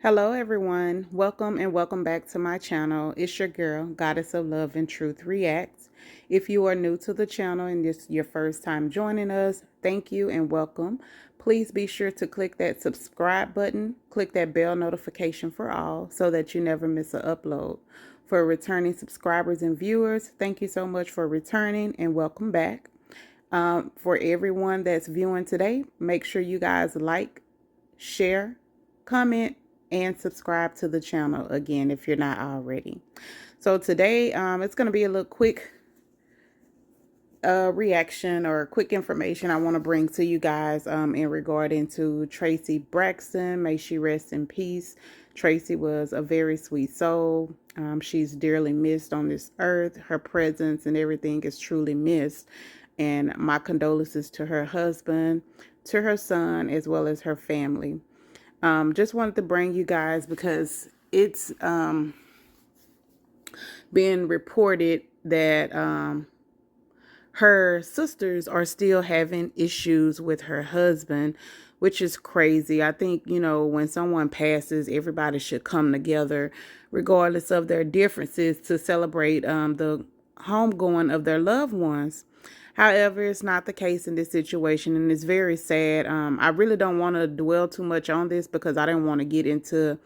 Hello everyone, welcome and welcome back to my channel. It's your girl, Goddess of Love and Truth Reacts. If you are new to the channel and this is your first time joining us, thank you and welcome. Please be sure to click that subscribe button, click that bell notification for all so that you never miss an upload. For returning subscribers and viewers, thank you so much for returning and welcome back. For everyone that's viewing today, make sure you guys like, share, comment, and subscribe to the channel again if you're not already. So today it's going to be a little quick reaction or quick information I want to bring to you guys in regarding to Traci Braxton. May she rest in peace. Traci was a very sweet soul. She's dearly missed on this earth. Her presence and everything is truly missed. And my condolences to her husband, to her son, as well as her family. Just wanted to bring you guys because it's being reported that her sisters are still having issues with her husband, which is crazy. I think, when someone passes, everybody should come together, regardless of their differences, to celebrate the homegoing of their loved ones. However, it's not the case in this situation, and it's very sad. I really don't want to dwell too much on this because I didn't want to get into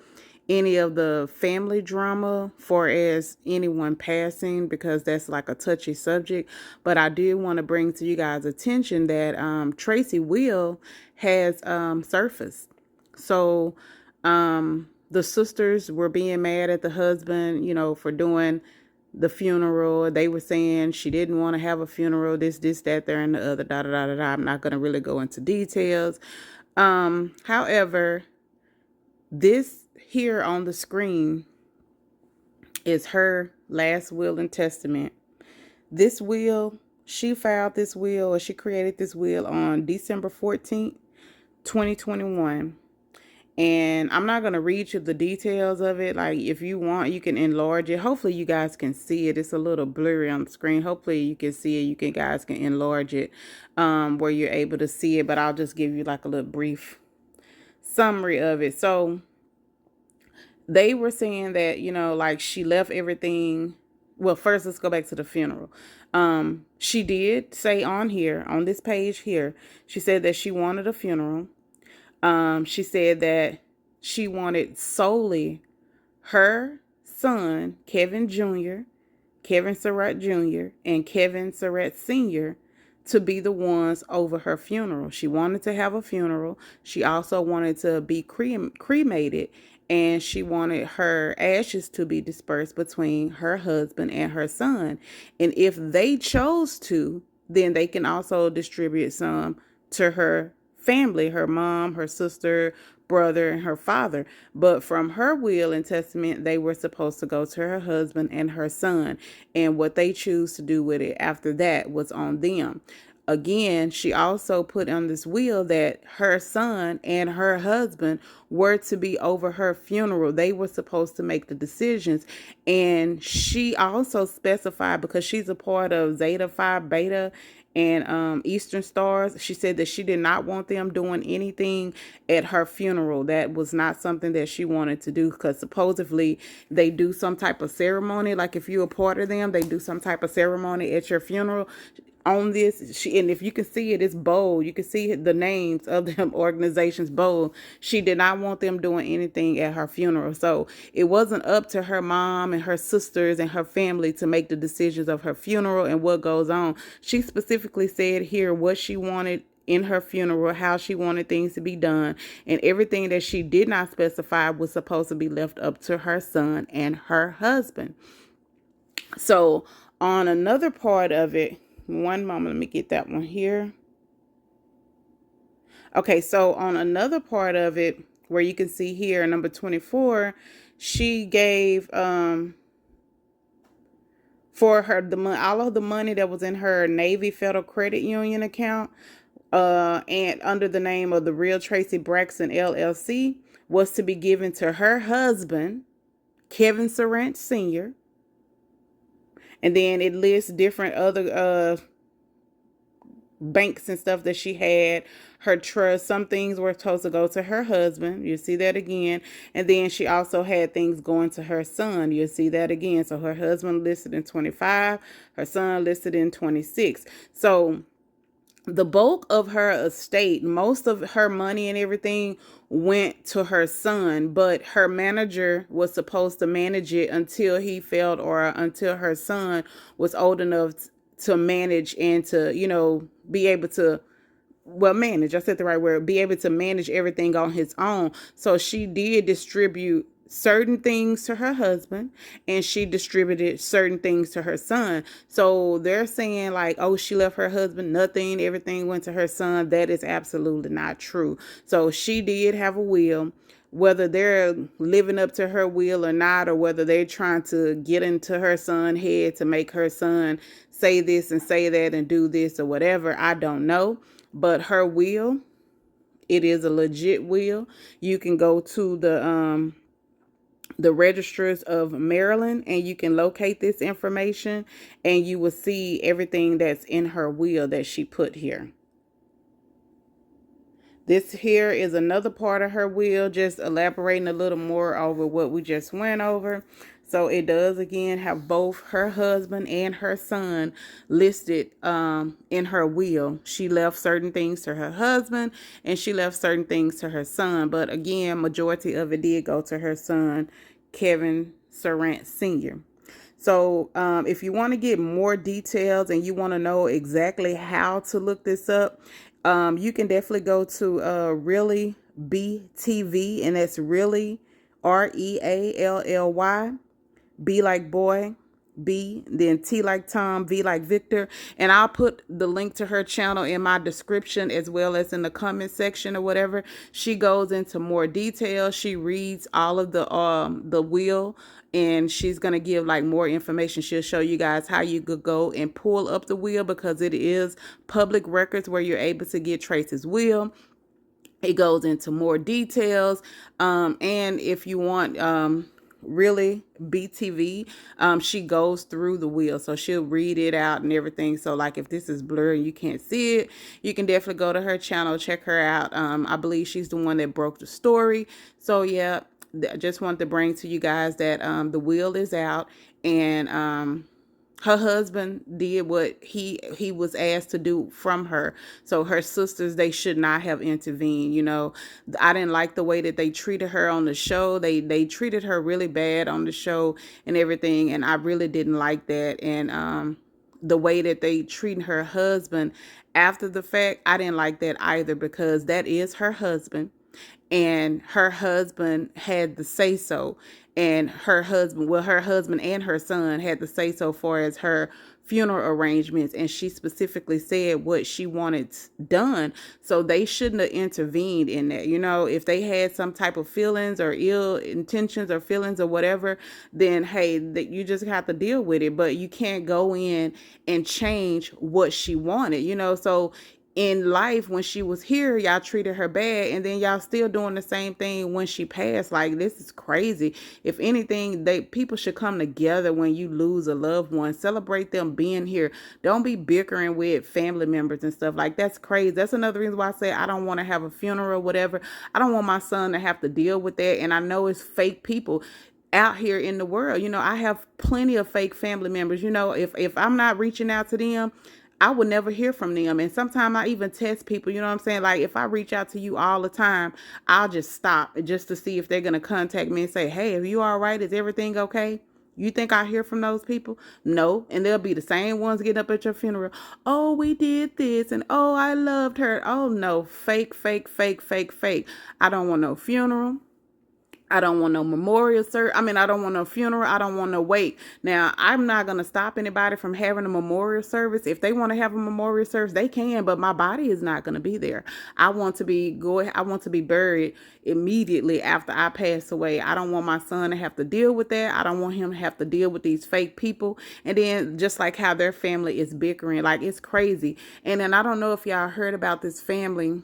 any of the family drama for as anyone passing, because that's like a touchy subject. But I did want to bring to you guys' attention that Traci will has surfaced. So the sisters were being mad at the husband, for doing the funeral. They were saying she didn't want to have a funeral, this, that, there, and the other, da, da, da, da, da. I'm not going to really go into details. However, this here on the screen is her last will and testament. This will, she filed this will, or she created this will on December 14th, 2021. And I'm not going to read you the details of it. Like, if you want, you can enlarge it. Hopefully you guys can see it. It's a little blurry on the screen. Hopefully you can see it. You guys can enlarge it where you're able to see it. But I'll just give you like a little brief summary of it. So they were saying that, like, she left everything. Well, first, let's go back to the funeral. She did say on here, on this page here, she said that she wanted a funeral. She said that she wanted solely her son, Kevin Jr., Kevin Surratt Jr., and Kevin Surratt Sr. to be the ones over her funeral. She wanted to have a funeral. She also wanted to be cremated, and she wanted her ashes to be dispersed between her husband and her son. And if they chose to, then they can also distribute some to her family, her mom, her sister, brother, and her father. But from her will and testament, they were supposed to go to her husband and her son. And what they choose to do with it after that was on them. Again, she also put on this will that her son and her husband were to be over her funeral. They were supposed to make the decisions. And she also specified, because she's a part of Zeta Phi Beta and Eastern Stars, she said that she did not want them doing anything at her funeral. That was not something that she wanted to do, because supposedly they do some type of ceremony. Like, if you're a part of them, they do some type of ceremony at your funeral. On this, and if you can see it, it's bold. You can see the names of them organizations bold. She did not want them doing anything at her funeral. So it wasn't up to her mom and her sisters and her family to make the decisions of her funeral and what goes on. She specifically said here what she wanted in her funeral, how she wanted things to be done, and everything that she did not specify was supposed to be left up to her son and her husband. So on another part of it, one moment, let me get that one here. Okay, so on another part of it, where you can see here, number 24, she gave for her all of the money that was in her Navy Federal Credit Union account, and under the name of the Real Traci Braxton LLC, was to be given to her husband, Kevin Surratt Sr. And then it lists different other banks and stuff that she had, her trust. Some things were supposed to go to her husband. You see that again. And then she also had things going to her son. You see that again. So her husband listed in 25, her son listed in 26. So the bulk of her estate, most of her money and everything went to her son, but her manager was supposed to manage it until he failed or until her son was old enough to manage and to, be able to, well, manage, I said the right word, be able to manage everything on his own. So she did distribute certain things to her husband and she distributed certain things to her son. So they're saying like, oh, she left her husband nothing, everything went to her son. That is absolutely not true. So she did have a will. Whether they're living up to her will or not, or whether they're trying to get into her son's head to make her son say this and say that and do this or whatever, I don't know. But her will, it is a legit will. You can go to the registers of Maryland and you can locate this information and you will see everything that's in her will that she put here. This here is another part of her will, just elaborating a little more over what we just went over. So it does again have both her husband and her son listed in her will. She left certain things to her husband and she left certain things to her son. But again, majority of it did go to her son, Kevin Sarant Sr. So if you want to get more details and you want to know exactly how to look this up, you can definitely go to ReallyBTV, and that's really ReallyBTV, B like boy, B, then T like Tom, V like Victor. And I'll put the link to her channel in my description as well as in the comment section or whatever. She goes into more detail. She reads all of the will, and she's going to give like more information. She'll show you guys how you could go and pull up the will because it is public records where you're able to get Traci's will. It goes into more details. And if you want, really BTV, she goes through the will, so she'll read it out and everything. So like if this is blurry and you can't see it, you can definitely go to her channel, check her out. I believe she's the one that broke the story. So yeah, I just wanted to bring to you guys that the will is out, and her husband did what he was asked to do from her. So her sisters, they should not have intervened. I didn't like the way that they treated her on the show. They treated her really bad on the show and everything, and I really didn't like that. And the way that they treated her husband after the fact, I didn't like that either, because that is her husband and her husband had the say so, and her husband and her son had the say so far as her funeral arrangements, and she specifically said what she wanted done. So they shouldn't have intervened in that. If they had some type of feelings or ill intentions or feelings or whatever, then hey, that you just have to deal with it. But you can't go in and change what she wanted. So in life, when she was here, y'all treated her bad, and then y'all still doing the same thing when she passed. Like, this is crazy. If anything, people should come together when you lose a loved one. Celebrate them being here. Don't be bickering with family members and stuff. Like, that's crazy. That's another reason why I say I don't want to have a funeral or whatever. I don't want my son to have to deal with that. And I know it's fake people out here in the world. I have plenty of fake family members. If I'm not reaching out to them, I would never hear from them. And sometimes I even test people, you know what I'm saying? Like, if I reach out to you all the time, I'll just stop just to see if they're going to contact me and say, hey, are you all right? Is everything okay? You think I hear from those people? No. And they'll be the same ones getting up at your funeral. Oh, we did this. And oh, I loved her. Oh, no. Fake, fake, fake, fake, fake. I don't want no funeral. I don't want no memorial service. I don't want no funeral. I don't want no wake. Now, I'm not going to stop anybody from having a memorial service. If they want to have a memorial service, they can, but my body is not going to be there. I want to be buried immediately after I pass away. I don't want my son to have to deal with that. I don't want him to have to deal with these fake people. And then just like how their family is bickering, like, it's crazy. And then I don't know if y'all heard about this family.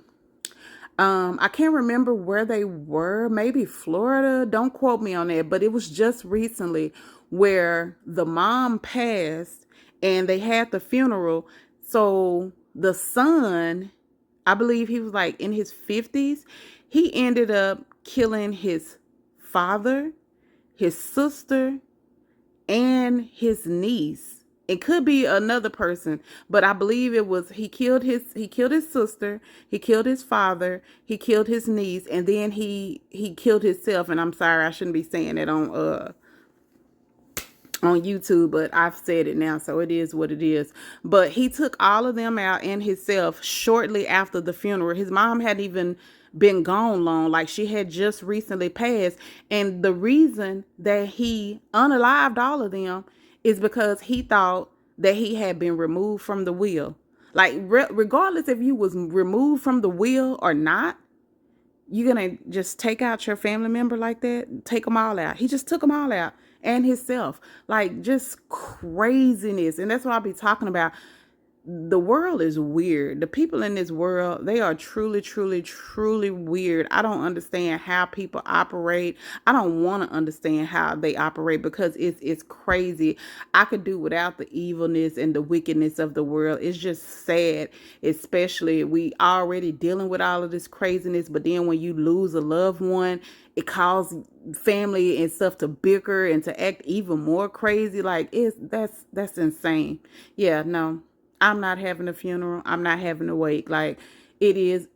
I can't remember where they were, maybe Florida. Don't quote me on that, but it was just recently where the mom passed and they had the funeral. So the son, I believe he was like in his 50s, he ended up killing his father, his sister, and his niece. It could be another person, but I believe it was he killed his sister, he killed his father, he killed his niece, and then he killed himself. And I'm sorry, I shouldn't be saying it on YouTube, but I've said it now, so it is what it is. But he took all of them out and himself shortly after the funeral. His mom hadn't even been gone long, like she had just recently passed. And the reason that he unalived all of them is because he thought that he had been removed from the will. Like, regardless if you was removed from the will or not, you're gonna just take out your family member like that? Take them all out. He just took them all out and himself. Like, just craziness. And that's what I'll be talking about. The world is weird. The people in this world, they are truly, truly, truly weird. I don't understand how people operate. I don't want to understand how they operate because it's crazy. I could do without the evilness and the wickedness of the world. It's just sad, especially we already dealing with all of this craziness, but then when you lose a loved one, it causes family and stuff to bicker and to act even more crazy. Like, that's insane. Yeah, no. I'm not having a funeral. I'm not having a wake. Like, it is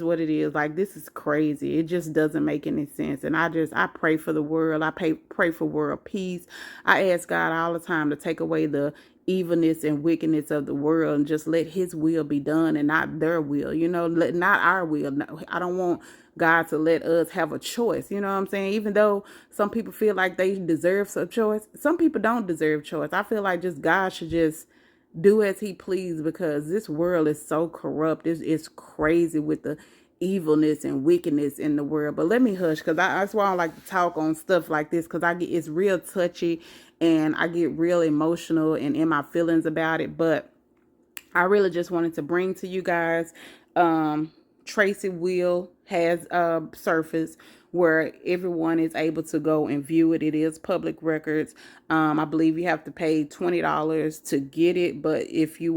what it is. Like, this is crazy. It just doesn't make any sense. And I pray for the world. I pray for world peace. I ask God all the time to take away the evilness and wickedness of the world and just let his will be done and not their will, not our will. No, I don't want God to let us have a choice. You know what I'm saying? Even though some people feel like they deserve some choice, some people don't deserve choice. I feel like just God should just do as he please, because this world is so corrupt. It's crazy with the evilness and wickedness in the world. But let me hush, because that's why I don't like to talk on stuff like this, because it's real touchy and I get real emotional and in my feelings about it. But I really just wanted to bring to you guys, Traci will has surfaced where everyone is able to go and view it. It is public records. I believe you have to pay $20 to get it, but if you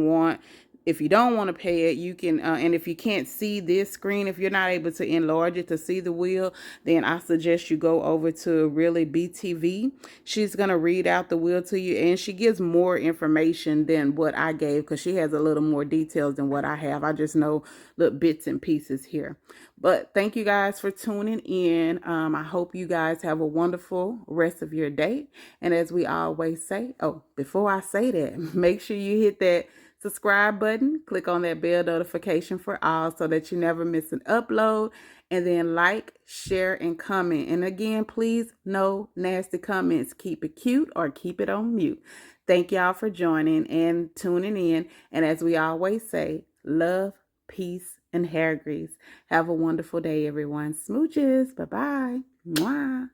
don't want to pay it, you can, and if you can't see this screen, if you're not able to enlarge it to see the will, then I suggest you go over to ReallyBTV. She's going to read out the will to you, and she gives more information than what I gave because she has a little more details than what I have. I just know little bits and pieces here. But thank you guys for tuning in. I hope you guys have a wonderful rest of your day. And as we always say, before I say that, make sure you hit that subscribe button, click on that bell notification for all so that you never miss an upload, and then like, share, and comment. And again, please, no nasty comments. Keep it cute or keep it on mute. Thank y'all for joining and tuning in. And as we always say, love, peace, and hair grease. Have a wonderful day, everyone. Smooches. Bye-bye. Mwah.